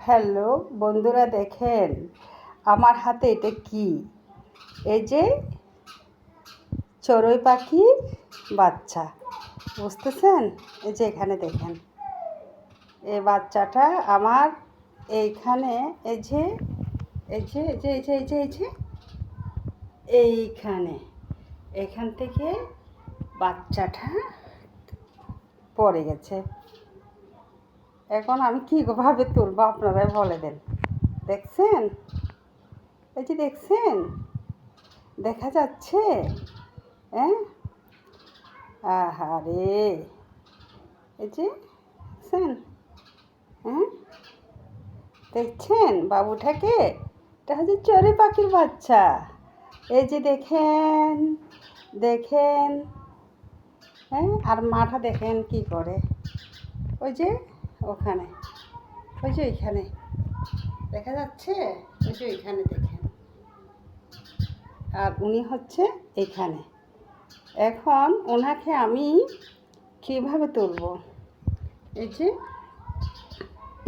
Hello বন্ধুরা, দেখেন আমার হাতে এটা কি? এই যে চড়ুই পাখির বাচ্চা, বুঝতেছেন? এই যে এখানে দেখেন, এই বাচ্চাটা আমার এইখানে, এই যে এই যে এই যে এই যে এই যে এই যে এইখানে, এখান থেকে বাচ্চাটা পড়ে গেছে। এখন আমি কীভাবে তুলবো আপনারাই বলে দেন। দেখছেন? এই যে দেখছেন, দেখা যাচ্ছে? হ্যাঁ, আহারে, এই যে দেখছেন? হ্যাঁ, দেখছেন বাবুটাকে? এটা হচ্ছে চড়ুই পাখির বাচ্চা। এই যে দেখেন, দেখেন। হ্যাঁ, আর মাটা দেখেন কি করে, ওই যে ওখানে, ওই যে ওইখানে দেখা যাচ্ছে, ওই যে ওইখানে দেখেন। আর উনি হচ্ছে এখানে। এখন ওনাকে আমি কীভাবে তুলব? এই যে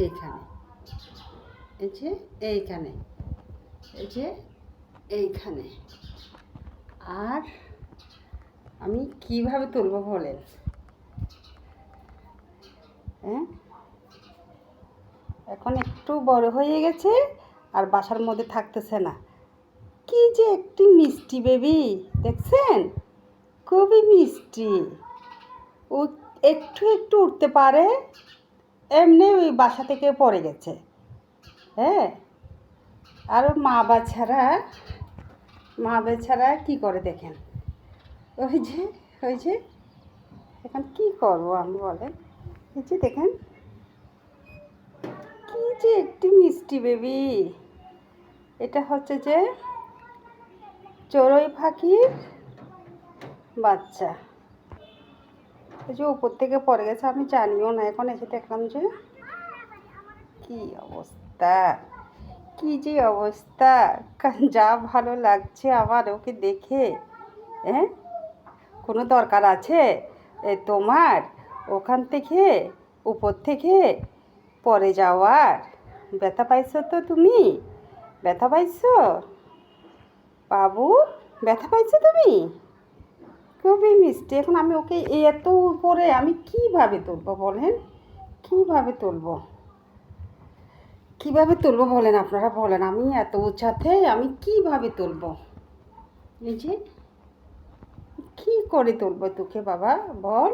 এইখানে, এই যে এইখানে, এই যে এইখানে। আর আমি কীভাবে তুলব বলেন? হ্যাঁ, এখন একটু বড় হয়ে গেছে আর বাসার মধ্যে থাকতেছে না। কি যে একটি মিষ্টি বেবি, দেখছেন? খুবই মিষ্টি। ও একটু একটু উঠতে পারে, এমনি ওই বাসা থেকে পড়ে গেছে। হ্যাঁ, আর মা বাছারা কী করে দেখেন, ওই যে ওই যে এখন কী করবো আমি বলেন? এই যে দেখেন, কি যে একটি মিষ্টি বেবি। এটা হচ্ছে যে চড়ুই পাখির বাচ্চা। এই যে উপর থেকে পড়ে গেছে, আমি জানিও না, এখন এসে দেখলাম যে কি অবস্থা, কি যে অবস্থা। যা ভালো লাগছে আমার ওকে দেখে। হ্যাঁ, কোনো দরকার আছে তোমার ওখান থেকে উপর থেকে পড়ে যাওয়ার? ব্যথা পাইছো তো তুমি? ব্যথা পাইছো বাবু? ব্যথা পাইছো তুমি? খুবই মিষ্টি। এখন আমি ওকে এত উপরে আমি কীভাবে তুলবো বলেন? কীভাবে তুলবো, কীভাবে তুলবো বলেন, আপনারা বলেন। আমি এত উঁচাতে আমি কীভাবে তুলবো? এই যে কী করে তুলবো তোকে বাবা, বল।